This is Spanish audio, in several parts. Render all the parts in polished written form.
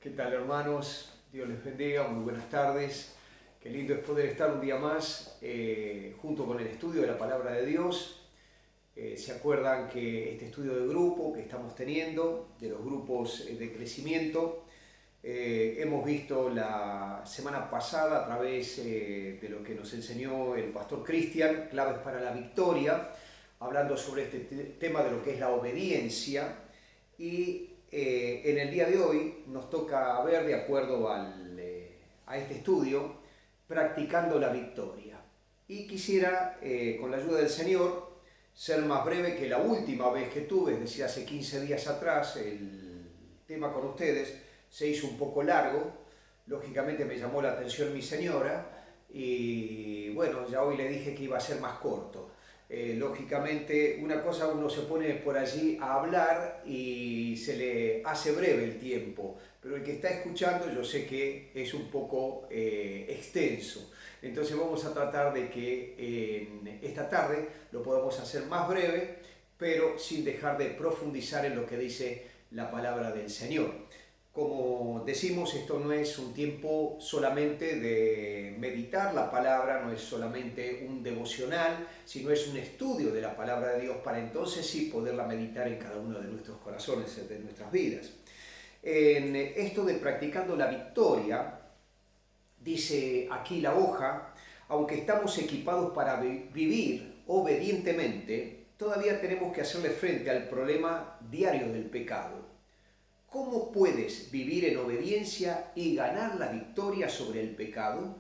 ¿Qué tal, hermanos? Dios les bendiga, muy buenas tardes. Qué lindo es poder estar un día más junto con el estudio de la Palabra de Dios. ¿Se acuerdan que este estudio de grupo que estamos teniendo, de los grupos de crecimiento, hemos visto la semana pasada a través de lo que nos enseñó el pastor Cristian, claves para la victoria, hablando sobre este tema de lo que es la obediencia y en el día de hoy nos toca ver, de acuerdo a este estudio, practicando la victoria. Y quisiera, con la ayuda del Señor, ser más breve que la última vez que tuve, es decir, hace 15 días atrás. El tema con ustedes se hizo un poco largo, lógicamente me llamó la atención mi señora y bueno, ya hoy le dije que iba a ser más corto. Lógicamente, una cosa, uno se pone por allí a hablar y se le hace breve el tiempo, pero el que está escuchando yo sé que es un poco extenso. Entonces vamos a tratar de que esta tarde lo podamos hacer más breve, pero sin dejar de profundizar en lo que dice la palabra del Señor. Como decimos, esto no es un tiempo solamente de meditar la palabra, no es solamente un devocional, sino es un estudio de la palabra de Dios para entonces sí poderla meditar en cada uno de nuestros corazones, de nuestras vidas. En esto de practicando la victoria, dice aquí la hoja, aunque estamos equipados para vivir obedientemente, todavía tenemos que hacerle frente al problema diario del pecado. ¿Cómo puedes vivir en obediencia y ganar la victoria sobre el pecado?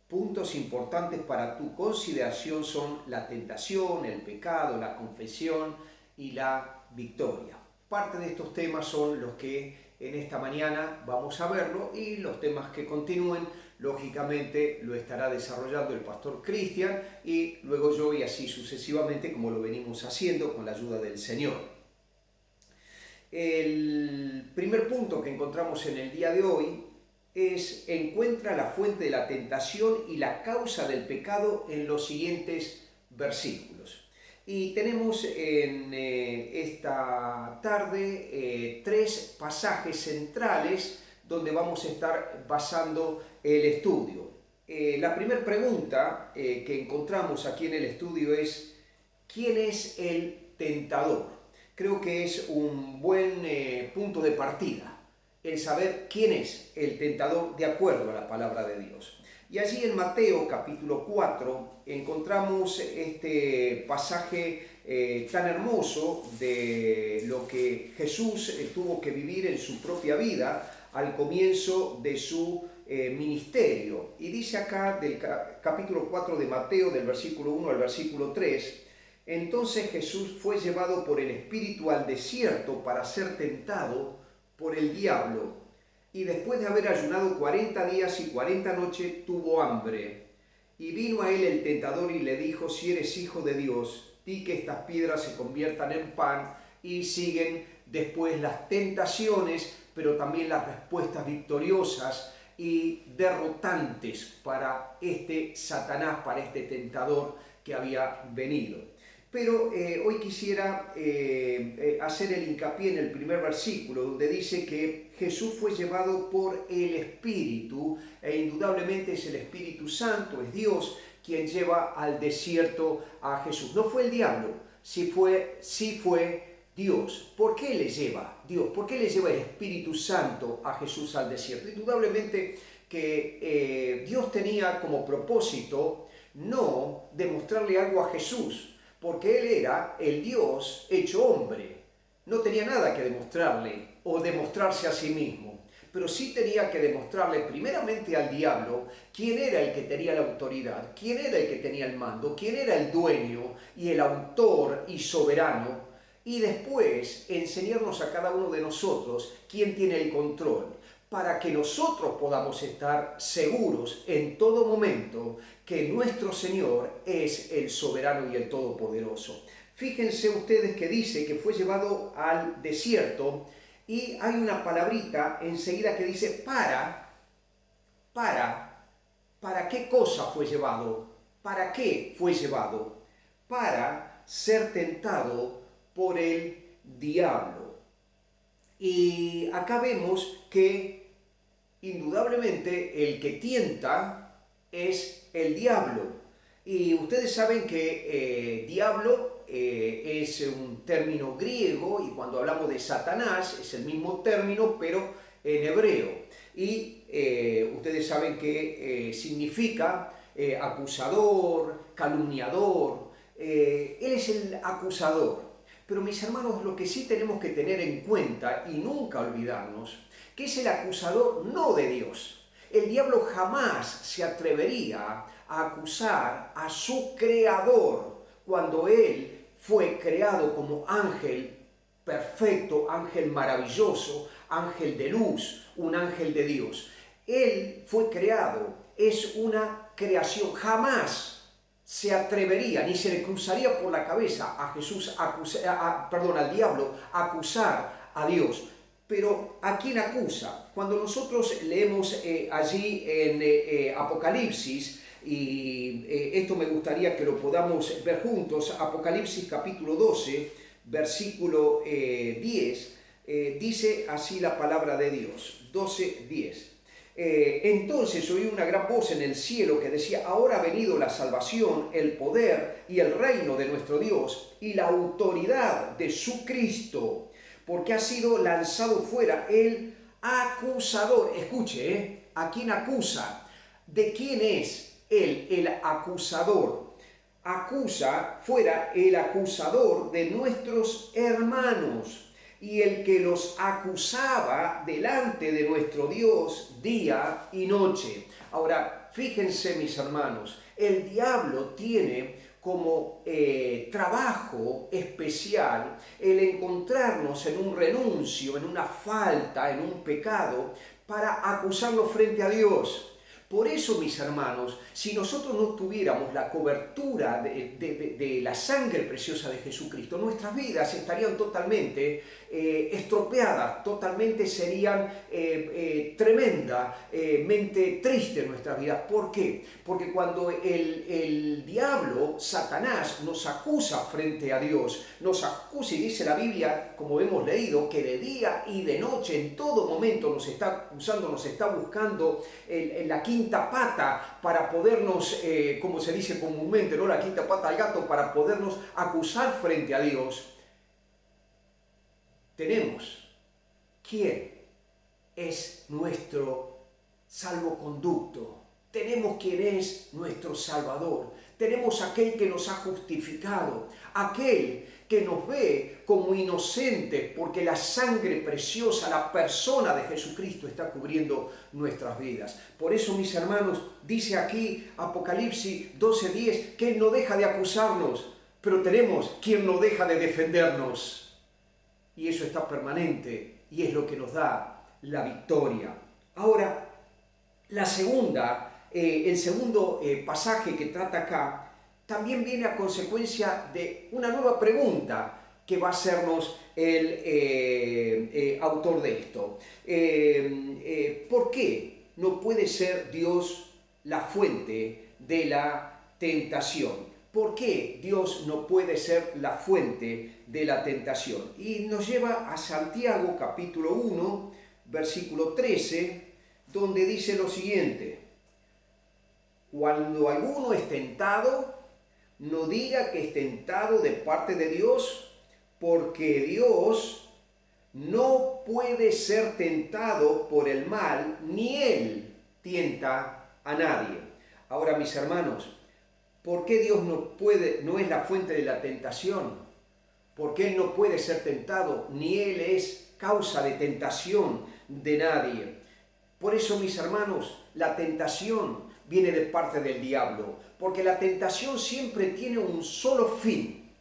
Puntos importantes para tu consideración son la tentación, el pecado, la confesión y la victoria. Parte de estos temas son los que en esta mañana vamos a verlo y los temas que continúen, lógicamente, lo estará desarrollando el pastor Cristian y luego yo y así sucesivamente como lo venimos haciendo con la ayuda del Señor. El primer punto que encontramos en el día de hoy es: encuentra la fuente de la tentación y la causa del pecado en los siguientes versículos. Y tenemos en esta tarde tres pasajes centrales donde vamos a estar basando el estudio. La primera pregunta que encontramos aquí en el estudio es: ¿quién es el tentador? Creo que es un buen punto de partida el saber quién es el tentador de acuerdo a la palabra de Dios. Y allí en Mateo capítulo 4 encontramos este pasaje tan hermoso de lo que Jesús tuvo que vivir en su propia vida al comienzo de su ministerio. Y dice acá del capítulo 4 de Mateo, del versículo 1 al versículo 3, entonces Jesús fue llevado por el Espíritu al desierto para ser tentado por el diablo. Y después de haber ayunado 40 días y 40 noches, tuvo hambre. Y vino a él el tentador y le dijo: si eres hijo de Dios, di que estas piedras se conviertan en pan. Y siguen después las tentaciones, pero también las respuestas victoriosas y derrotantes para este Satanás, para este tentador que había venido. Pero hoy quisiera hacer el hincapié en el primer versículo, donde dice que Jesús fue llevado por el Espíritu, e indudablemente es el Espíritu Santo, es Dios quien lleva al desierto a Jesús. No fue el diablo, sí fue Dios. ¿Por qué le lleva Dios? ¿Por qué le lleva el Espíritu Santo a Jesús al desierto? Indudablemente que Dios tenía como propósito no demostrarle algo a Jesús, porque Él era el Dios hecho hombre. No tenía nada que demostrarle o demostrarse a sí mismo, pero sí tenía que demostrarle primeramente al diablo quién era el que tenía la autoridad, quién era el que tenía el mando, quién era el dueño y el autor y soberano, y después enseñarnos a cada uno de nosotros quién tiene el control, para que nosotros podamos estar seguros en todo momento que nuestro Señor es el soberano y el todopoderoso. Fíjense ustedes que dice que fue llevado al desierto y hay una palabrita enseguida que dice ¿para qué cosa fue llevado? ¿Para qué fue llevado? Para ser tentado por el diablo. Y acá vemos que indudablemente el que tienta es el diablo. Y ustedes saben que diablo es un término griego, y cuando hablamos de Satanás es el mismo término pero en hebreo. Y ustedes saben que significa acusador, calumniador. Él es el acusador. Pero mis hermanos, lo que sí tenemos que tener en cuenta y nunca olvidarnos, que es el acusador no de Dios. El diablo jamás se atrevería a acusar a su creador cuando él fue creado como ángel perfecto, ángel maravilloso, ángel de luz, un ángel de Dios. Él fue creado, es una creación, jamás se atrevería, ni se le cruzaría por la cabeza a Jesús, al diablo, acusar a Dios. Pero ¿a quién acusa? Cuando nosotros leemos allí en Apocalipsis, y esto me gustaría que lo podamos ver juntos, Apocalipsis capítulo 12, versículo 10, dice así la palabra de Dios, 12:10. Entonces oí una gran voz en el cielo que decía: ahora ha venido la salvación, el poder y el reino de nuestro Dios y la autoridad de su Cristo, porque ha sido lanzado fuera el acusador. Escuche, ¿a quién acusa? ¿De quién es él, el acusador? Acusa fuera el acusador de nuestros hermanos, y el que los acusaba delante de nuestro Dios día y noche. Ahora, fíjense mis hermanos, el diablo tiene como trabajo especial el encontrarnos en un renuncio, en una falta, en un pecado, para acusarlo frente a Dios. Por eso, mis hermanos, si nosotros no tuviéramos la cobertura de la sangre preciosa de Jesucristo, nuestras vidas estarían totalmente estropeadas, totalmente serían tremendamente tristes nuestras vidas. ¿Por qué? Porque cuando el diablo, Satanás, nos acusa frente a Dios, nos acusa, y dice la Biblia, como hemos leído, que de día y de noche, en todo momento nos está acusando, nos está buscando la quinta pata para podernos, como se dice comúnmente, ¿no? La quinta pata al gato, para podernos acusar frente a Dios. Tenemos quién es nuestro salvoconducto. Tenemos quién es nuestro Salvador. Tenemos aquel que nos ha justificado, aquel que nos ve como inocentes, porque la sangre preciosa, la persona de Jesucristo está cubriendo nuestras vidas. Por eso, mis hermanos, dice aquí Apocalipsis 12:10, que Él no deja de acusarnos, pero tenemos quien no deja de defendernos. Y eso está permanente y es lo que nos da la victoria. Ahora, el segundo pasaje que trata acá, también viene a consecuencia de una nueva pregunta que va a hacernos el autor de esto. ¿Por qué no puede ser Dios la fuente de la tentación? ¿Por qué Dios no puede ser la fuente de la tentación? Y nos lleva a Santiago capítulo 1, versículo 13, donde dice lo siguiente: cuando alguno es tentado, no diga que es tentado de parte de Dios, porque Dios no puede ser tentado por el mal, ni Él tienta a nadie. Ahora, mis hermanos, ¿por qué Dios no es la fuente de la tentación? Porque Él no puede ser tentado, ni Él es causa de tentación de nadie. Por eso, mis hermanos, la tentación viene de parte del diablo, porque la tentación siempre tiene un solo fin,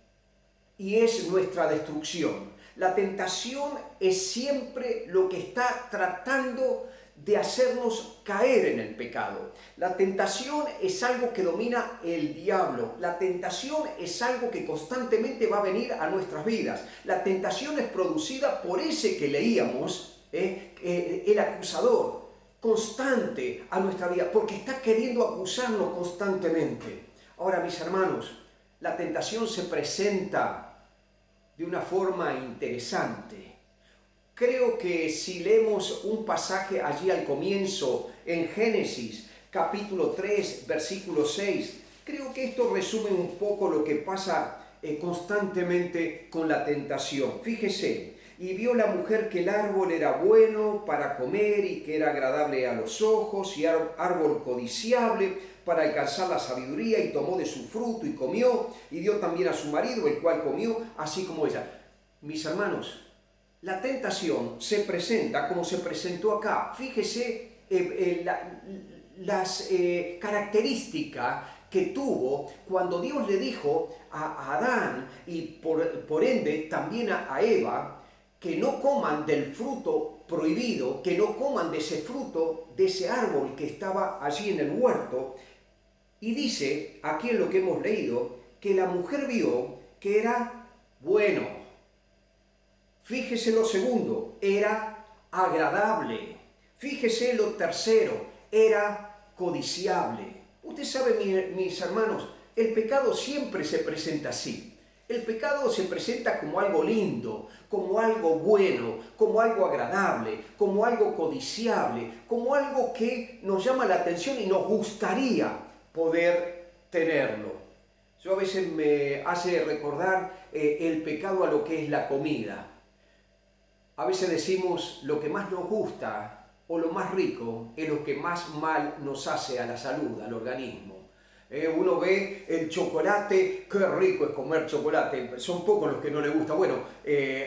y es nuestra destrucción. La tentación es siempre lo que está tratando de hacernos caer en el pecado. La tentación es algo que domina el diablo. La tentación es algo que constantemente va a venir a nuestras vidas. La tentación es producida por ese que leíamos, el acusador constante a nuestra vida, porque está queriendo acusarnos constantemente. Ahora, mis hermanos, la tentación se presenta de una forma interesante. creo que si leemos un pasaje allí al comienzo, en Génesis, capítulo 3, versículo 6, creo que esto resume un poco lo que pasa constantemente con la tentación. Fíjese, y vio la mujer que el árbol era bueno para comer y que era agradable a los ojos y árbol codiciable para alcanzar la sabiduría, y tomó de su fruto y comió, y dio también a su marido, el cual comió, así como ella. Mis hermanos, la tentación se presenta como se presentó acá. Fíjese las características que tuvo cuando Dios le dijo a Adán y por ende también a Eva que no coman del fruto prohibido, que no coman de ese fruto, de ese árbol que estaba allí en el huerto. Y dice, aquí en lo que hemos leído, que la mujer vio que era bueno. Fíjese lo segundo, era agradable. Fíjese lo tercero, era codiciable. Usted sabe, mis hermanos, el pecado siempre se presenta así. El pecado se presenta como algo lindo, como algo bueno, como algo agradable, como algo codiciable, como algo que nos llama la atención y nos gustaría poder tenerlo. Yo a veces me hace recordar el pecado a lo que es la comida. A veces decimos lo que más nos gusta o lo más rico es lo que más mal nos hace a la salud, al organismo. Uno ve el chocolate, qué rico es comer chocolate, son pocos los que no le gusta. Bueno,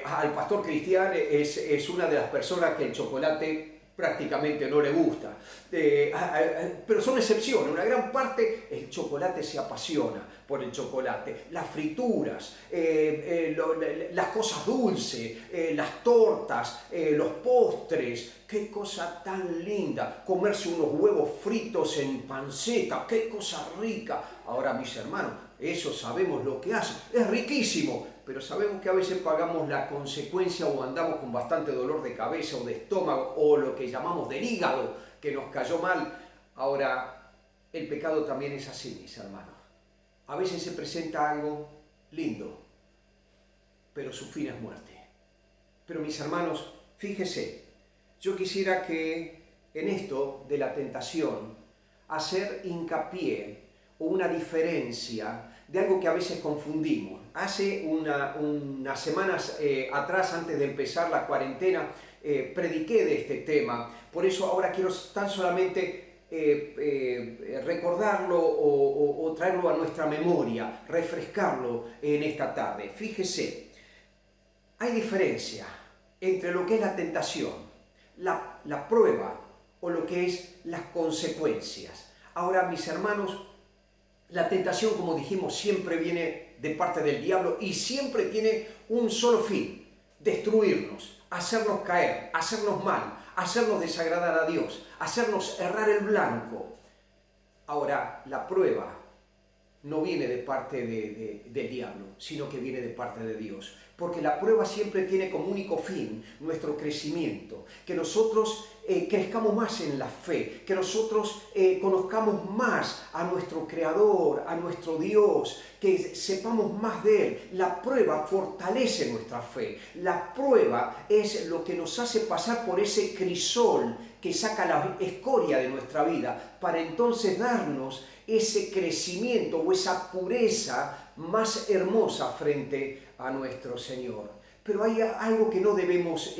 al pastor Cristian es una de las personas que el chocolate prácticamente no le gusta, pero son excepciones. Una gran parte el chocolate se apasiona por el chocolate, las frituras, las cosas dulces, las tortas, los postres. Qué cosa tan linda, comerse unos huevos fritos en panceta, qué cosa rica. Ahora, mis hermanos, eso sabemos lo que hace, es riquísimo, pero sabemos que a veces pagamos la consecuencia o andamos con bastante dolor de cabeza o de estómago o lo que llamamos del hígado, que nos cayó mal. Ahora, el pecado también es así, mis hermanos. A veces se presenta algo lindo, pero su fin es muerte. Pero mis hermanos, fíjese, yo quisiera que en esto de la tentación hacer hincapié o una diferencia de algo que a veces confundimos. Hace unas semanas atrás, antes de empezar la cuarentena, prediqué de este tema. Por eso ahora quiero tan solamente recordarlo o traerlo a nuestra memoria, refrescarlo en esta tarde. Fíjese, hay diferencia entre lo que es la tentación, la prueba o lo que es las consecuencias. Ahora, mis hermanos, la tentación, como dijimos, siempre viene de parte del diablo y siempre tiene un solo fin: destruirnos, hacernos caer, hacernos mal, hacernos desagradar a Dios, hacernos errar el blanco. Ahora, la prueba no viene de parte del diablo, sino que viene de parte de Dios. Porque la prueba siempre tiene como único fin nuestro crecimiento, que nosotros crezcamos más en la fe, que nosotros conozcamos más a nuestro Creador, a nuestro Dios, que sepamos más de Él. La prueba fortalece nuestra fe. La prueba es lo que nos hace pasar por ese crisol que saca la escoria de nuestra vida, para entonces darnos ese crecimiento o esa pureza más hermosa frente a nuestro Señor. Pero hay algo que no debemos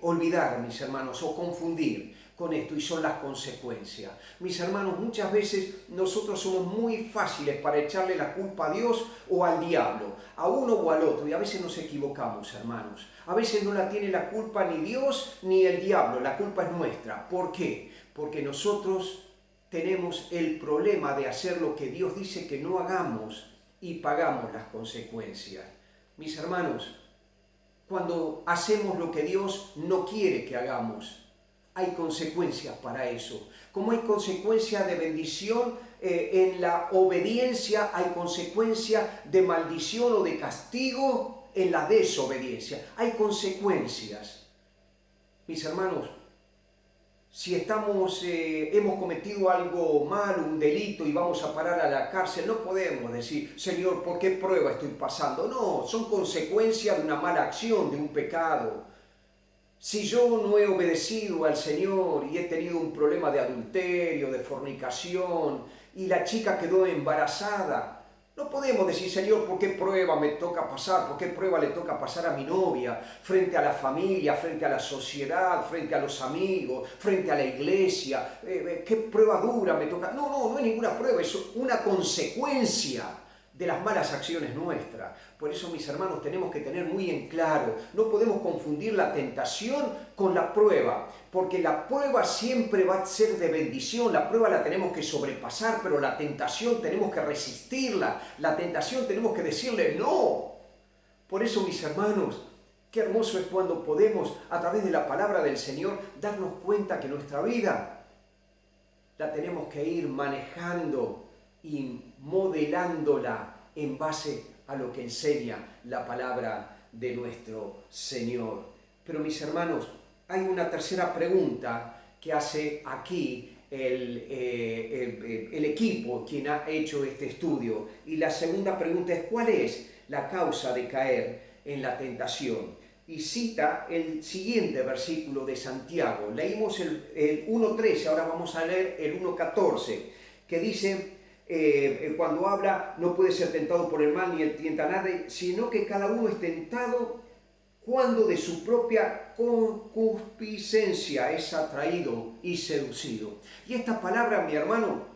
olvidar, mis hermanos, o confundir con esto, y son las consecuencias. Mis hermanos, muchas veces nosotros somos muy fáciles para echarle la culpa a Dios o al diablo, a uno o al otro, y a veces nos equivocamos, hermanos. A veces no la tiene la culpa ni Dios ni el diablo, la culpa es nuestra. ¿Por qué? Porque nosotros tenemos el problema de hacer lo que Dios dice que no hagamos y pagamos las consecuencias. Mis hermanos, cuando hacemos lo que Dios no quiere que hagamos, hay consecuencias para eso. Como hay consecuencias de bendición en la obediencia, hay consecuencias de maldición o de castigo en la desobediencia. Hay consecuencias. Mis hermanos, si hemos cometido algo mal, un delito, y vamos a parar a la cárcel, no podemos decir: Señor, ¿por qué prueba estoy pasando? No, son consecuencias de una mala acción, de un pecado. Si yo no he obedecido al Señor y he tenido un problema de adulterio, de fornicación, y la chica quedó embarazada, no podemos decir, Señor, ¿por qué prueba me toca pasar? ¿Por qué prueba le toca pasar a mi novia? Frente a la familia, frente a la sociedad, frente a los amigos, frente a la iglesia. ¿Qué prueba dura me toca? No es ninguna prueba, es una consecuencia de las malas acciones nuestras. Por eso, mis hermanos, tenemos que tener muy en claro, no podemos confundir la tentación con la prueba, porque la prueba siempre va a ser de bendición, la prueba la tenemos que sobrepasar, pero la tentación tenemos que resistirla, la tentación tenemos que decirle no. Por eso, mis hermanos, qué hermoso es cuando podemos, a través de la palabra del Señor, darnos cuenta que nuestra vida la tenemos que ir manejando y modelándola en base a lo que enseña la palabra de nuestro Señor. Pero mis hermanos, hay una tercera pregunta que hace aquí el equipo quien ha hecho este estudio. Y la segunda pregunta es, ¿cuál es la causa de caer en la tentación? Y cita el siguiente versículo de Santiago. Leímos el 1.13, ahora vamos a leer el 1.14, que dice, cuando habla, no puede ser tentado por el mal ni el tienta a nadie, sino que cada uno es tentado cuando de su propia concupiscencia es atraído y seducido. Y esta palabra, mi hermano,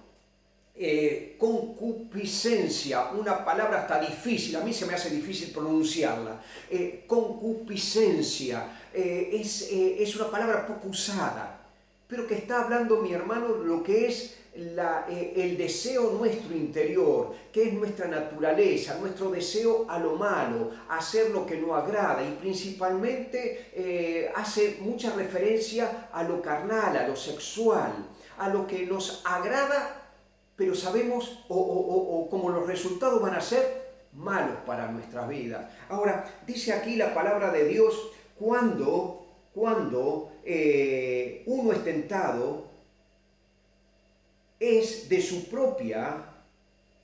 concupiscencia, una palabra hasta difícil, a mí se me hace difícil pronunciarla. Concupiscencia es una palabra poco usada, pero que está hablando, mi hermano, lo que es el deseo nuestro interior, que es nuestra naturaleza, nuestro deseo a lo malo, a hacer lo que no agrada, y principalmente hace mucha referencia a lo carnal, a lo sexual, a lo que nos agrada, pero sabemos o como los resultados van a ser malos para nuestras vidas. Ahora, dice aquí la palabra de Dios, cuando uno es tentado, es de su propia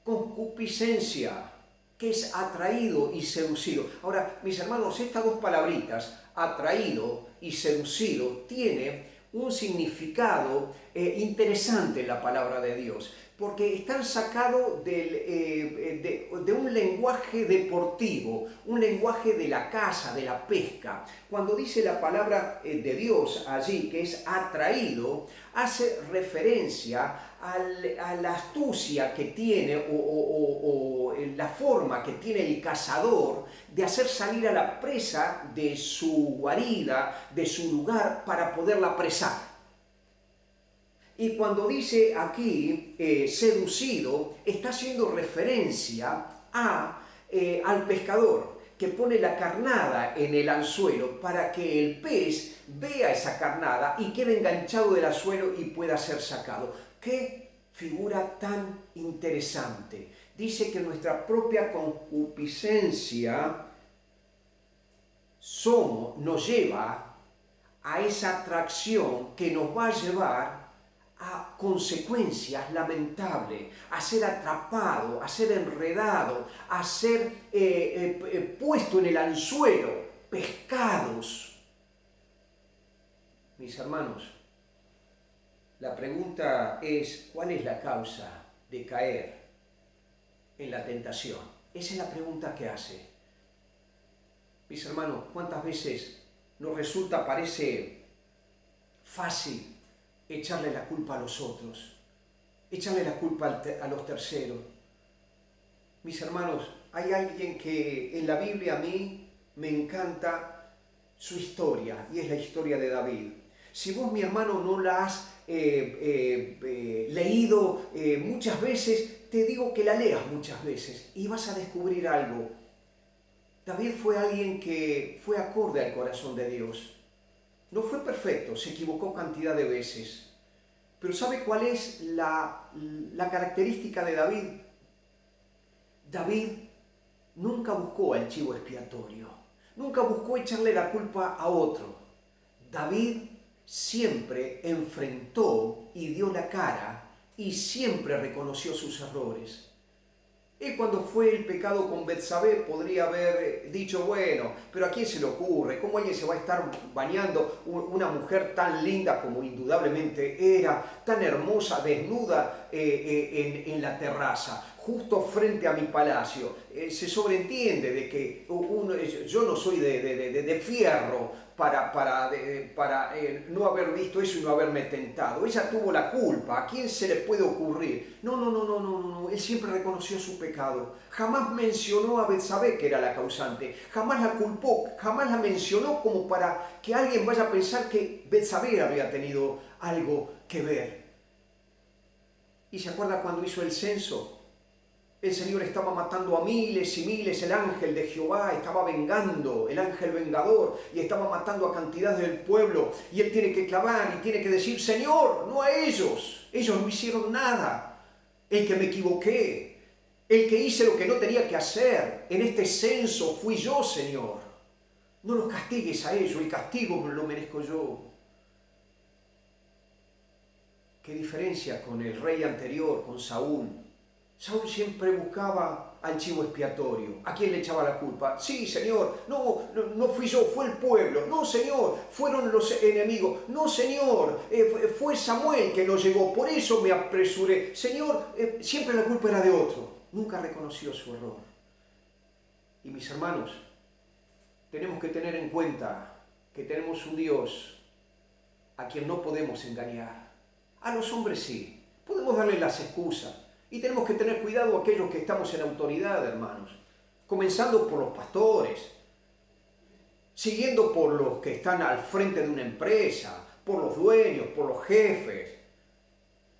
concupiscencia, que es atraído y seducido. Ahora, mis hermanos, estas dos palabritas, atraído y seducido, tiene un significado interesante en la palabra de Dios, porque están sacados de un lenguaje deportivo, un lenguaje de la caza, de la pesca. Cuando dice la palabra de Dios allí, que es atraído, hace referencia a la astucia que tiene o la forma que tiene el cazador de hacer salir a la presa de su guarida, de su lugar, para poderla apresar. Y cuando dice aquí seducido, está haciendo referencia al pescador que pone la carnada en el anzuelo para que el pez vea esa carnada y quede enganchado del anzuelo y pueda ser sacado. ¡Qué figura tan interesante! Dice que nuestra propia concupiscencia nos lleva a esa atracción que nos va a llevar a consecuencias lamentables, a ser atrapado, a ser enredado, a ser puesto en el anzuelo, pescados. Mis hermanos, la pregunta es, ¿cuál es la causa de caer en la tentación? Esa es la pregunta que hace. Mis hermanos, ¿cuántas veces nos parece fácil echarle la culpa a los otros, echarle la culpa a los terceros? Mis hermanos, hay alguien que en la Biblia a mí me encanta su historia, y es la historia de David. Si vos, mi hermano, no la has leído muchas veces, te digo que la leas muchas veces y vas a descubrir algo. David fue alguien que fue acorde al corazón de Dios. No fue perfecto, se equivocó cantidad de veces. Pero ¿sabe cuál es la característica de David? David nunca buscó el chivo expiatorio, nunca buscó echarle la culpa a otro. David siempre enfrentó y dio la cara y siempre reconoció sus errores. Él cuando fue el pecado con Betsabé podría haber dicho, bueno, pero ¿a quién se le ocurre? ¿Cómo alguien se va a estar bañando? Una mujer tan linda como indudablemente era, tan hermosa, desnuda en la terraza, justo frente a mi palacio. Se sobreentiende de que yo no soy de fierro para no haber visto eso y no haberme tentado. Ella tuvo la culpa. ¿A quién se le puede ocurrir? No. Él siempre reconoció su pecado. Jamás mencionó a Betsabé que era la causante. Jamás la culpó. Jamás la mencionó como para que alguien vaya a pensar que Betsabé había tenido algo que ver. ¿Y se acuerda cuando hizo el censo? El Señor estaba matando a miles y miles, el ángel de Jehová estaba vengando, el ángel vengador, y estaba matando a cantidad del pueblo, y él tiene que clamar y tiene que decir, Señor, no a ellos no hicieron nada, el que me equivoqué, el que hice lo que no tenía que hacer, en este censo fui yo, Señor, no los castigues a ellos, el castigo lo merezco yo. ¿Qué diferencia con el rey anterior, con Saúl? Saúl siempre buscaba al chivo expiatorio. ¿A quién le echaba la culpa? Sí, Señor, no fui yo, fue el pueblo. No, Señor, fueron los enemigos. No, Señor, fue Samuel que lo llevó, por eso me apresuré. Señor, siempre la culpa era de otro. Nunca reconoció su error. Y mis hermanos, tenemos que tener en cuenta que tenemos un Dios a quien no podemos engañar. A los hombres sí, podemos darle las excusas. Y tenemos que tener cuidado aquellos que estamos en autoridad, hermanos. Comenzando por los pastores, siguiendo por los que están al frente de una empresa, por los dueños, por los jefes,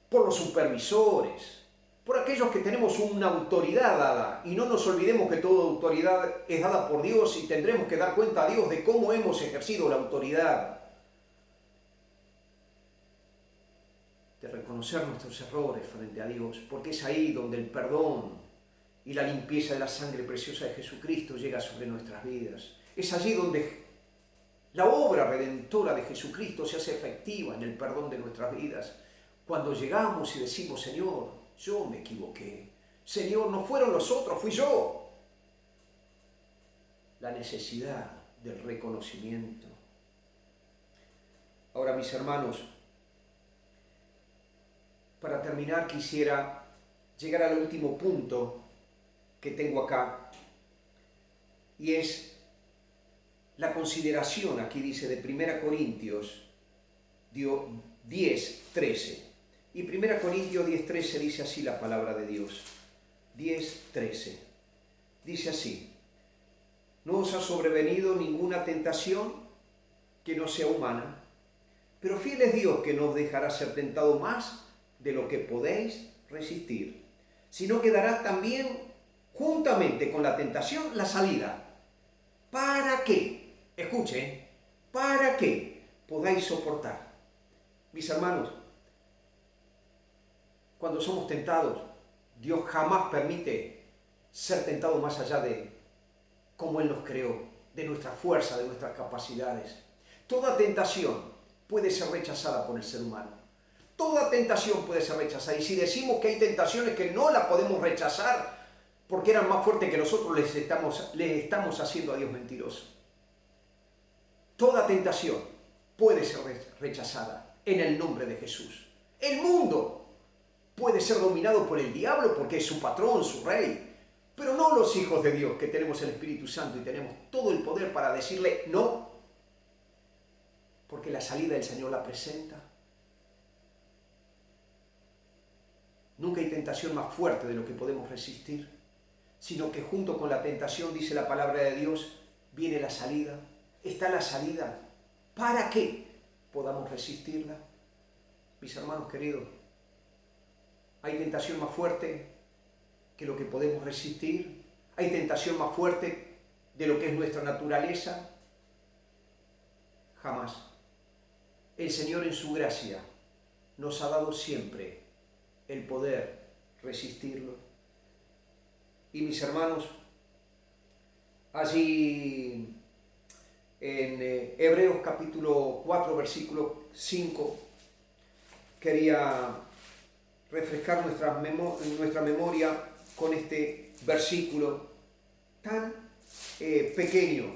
por los supervisores, por aquellos que tenemos una autoridad dada. Y no nos olvidemos que toda autoridad es dada por Dios y tendremos que dar cuenta a Dios de cómo hemos ejercido la autoridad. De reconocer nuestros errores frente a Dios, porque es ahí donde el perdón y la limpieza de la sangre preciosa de Jesucristo llega sobre nuestras vidas. Es allí donde la obra redentora de Jesucristo se hace efectiva en el perdón de nuestras vidas. Cuando llegamos y decimos, Señor, yo me equivoqué. Señor, no fueron los otros, fui yo. La necesidad del reconocimiento. Ahora, mis hermanos, para terminar, quisiera llegar al último punto que tengo acá, y es la consideración, aquí dice, de 1 Corintios 10:13. Y 1 Corintios 10:13 dice así la palabra de Dios. 10:13. Dice así: no os ha sobrevenido ninguna tentación que no sea humana, pero fiel es Dios que no os dejará ser tentado más de lo que podéis resistir, sino que dará también juntamente con la tentación la salida, para que, escuchen, para que podáis soportar. Mis hermanos, cuando somos tentados, Dios jamás permite ser tentados más allá de cómo Él nos creó, de nuestra fuerza, de nuestras capacidades. Toda tentación puede ser rechazada por el ser humano. Toda tentación puede ser rechazada. Y si decimos que hay tentaciones que no las podemos rechazar porque eran más fuertes que nosotros, le estamos haciendo a Dios mentiroso. Toda tentación puede ser rechazada en el nombre de Jesús. El mundo puede ser dominado por el diablo porque es su patrón, su rey. Pero no los hijos de Dios, que tenemos el Espíritu Santo y tenemos todo el poder para decirle no. Porque la salida del Señor la presenta. Nunca hay tentación más fuerte de lo que podemos resistir, sino que junto con la tentación, dice la palabra de Dios, viene la salida. Está la salida para que podamos resistirla. Mis hermanos queridos, ¿hay tentación más fuerte que lo que podemos resistir? ¿Hay tentación más fuerte de lo que es nuestra naturaleza? Jamás. El Señor en su gracia nos ha dado siempre el poder resistirlo. Y mis hermanos, allí en Hebreos capítulo 4, versículo 5, quería refrescar nuestra memoria con este versículo tan pequeño,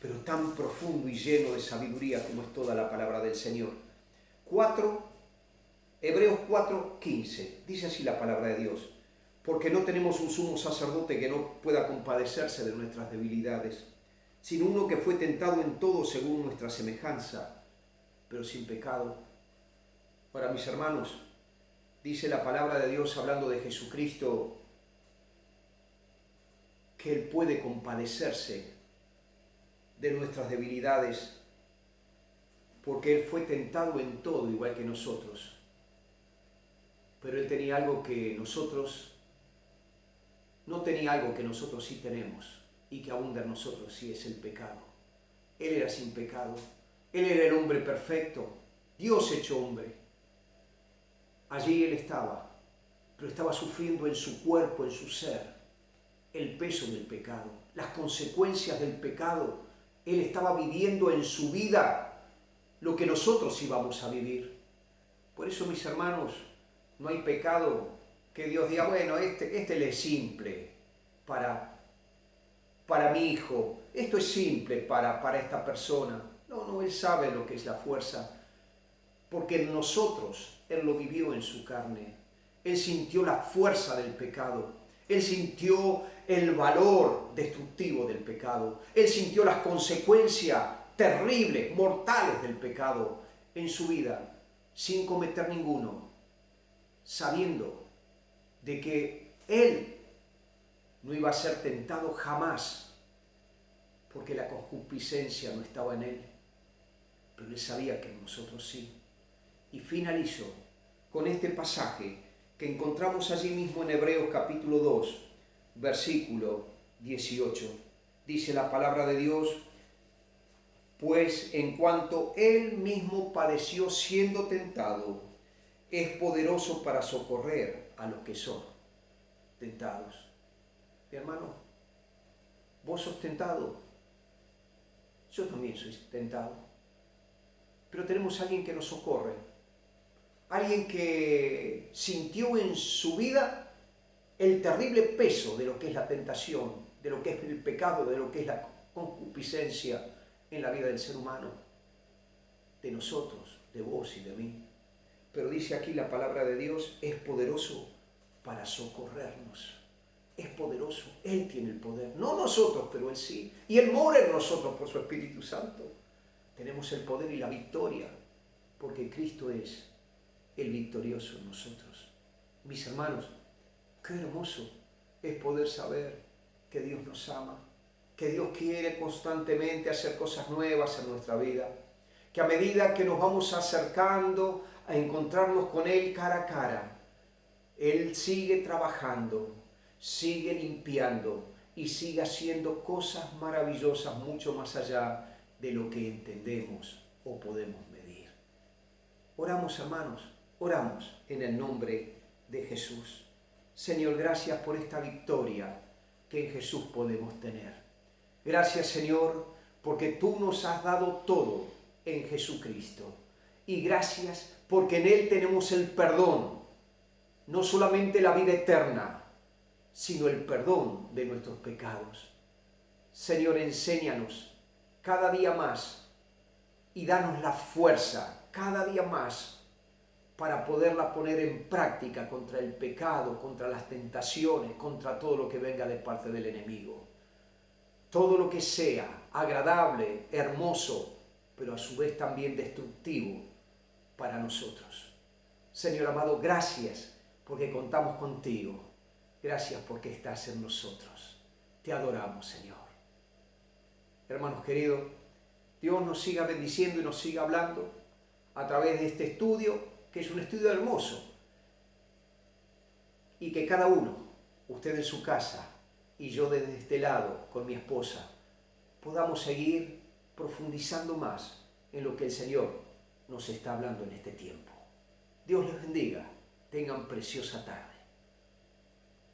pero tan profundo y lleno de sabiduría como es toda la palabra del Señor. Hebreos 4:15, dice así la palabra de Dios: porque no tenemos un sumo sacerdote que no pueda compadecerse de nuestras debilidades, sino uno que fue tentado en todo según nuestra semejanza, pero sin pecado. Ahora, mis hermanos, dice la palabra de Dios hablando de Jesucristo, que Él puede compadecerse de nuestras debilidades, porque Él fue tentado en todo igual que nosotros. Pero Él tenía algo que nosotros no tenía, algo que nosotros sí tenemos y que abunda en nosotros, sí, es el pecado. Él era sin pecado, Él era el hombre perfecto, Dios hecho hombre. Allí Él estaba, pero estaba sufriendo en su cuerpo, en su ser, el peso del pecado, las consecuencias del pecado. Él estaba viviendo en su vida lo que nosotros íbamos a vivir. Por eso, mis hermanos, no hay pecado que Dios diga, bueno, este le es simple para mi hijo, esto es simple para esta persona. No, Él sabe lo que es la fuerza, porque en nosotros Él lo vivió en su carne. Él sintió la fuerza del pecado, Él sintió el valor destructivo del pecado, Él sintió las consecuencias terribles, mortales del pecado en su vida, sin cometer ninguno, sabiendo de que Él no iba a ser tentado jamás, porque la concupiscencia no estaba en Él, pero Él sabía que en nosotros sí. Y finalizo con este pasaje que encontramos allí mismo en Hebreos capítulo 2, versículo 18. Dice la palabra de Dios: pues en cuanto Él mismo padeció siendo tentado, es poderoso para socorrer a los que son tentados. Mi hermano, vos sos tentado, yo también soy tentado, pero tenemos a alguien que nos socorre, alguien que sintió en su vida el terrible peso de lo que es la tentación, de lo que es el pecado, de lo que es la concupiscencia en la vida del ser humano, de nosotros, de vos y de mí. Pero dice aquí la palabra de Dios, es poderoso para socorrernos. Es poderoso, Él tiene el poder, no nosotros, pero Él sí. Y Él mora en nosotros por su Espíritu Santo. Tenemos el poder y la victoria, porque Cristo es el victorioso en nosotros. Mis hermanos, qué hermoso es poder saber que Dios nos ama, que Dios quiere constantemente hacer cosas nuevas en nuestra vida, que a medida que nos vamos acercando a encontrarnos con Él cara a cara, Él sigue trabajando, sigue limpiando y sigue haciendo cosas maravillosas mucho más allá de lo que entendemos o podemos medir. Oramos, hermanos, oramos en el nombre de Jesús. Señor, gracias por esta victoria que en Jesús podemos tener. Gracias, Señor, porque tú nos has dado todo en Jesucristo. Y gracias porque en Él tenemos el perdón, no solamente la vida eterna, sino el perdón de nuestros pecados. Señor, enséñanos cada día más y danos la fuerza cada día más para poderla poner en práctica contra el pecado, contra las tentaciones, contra todo lo que venga de parte del enemigo. Todo lo que sea agradable, hermoso, pero a su vez también destructivo para nosotros. Señor amado, gracias porque contamos contigo. Gracias porque estás en nosotros. Te adoramos, Señor. Hermanos queridos, Dios nos siga bendiciendo y nos siga hablando a través de este estudio, que es un estudio hermoso. Y que cada uno, usted en su casa y yo desde este lado con mi esposa, podamos seguir profundizando más en lo que el Señor nos está hablando en este tiempo. Dios les bendiga. Tengan preciosa tarde.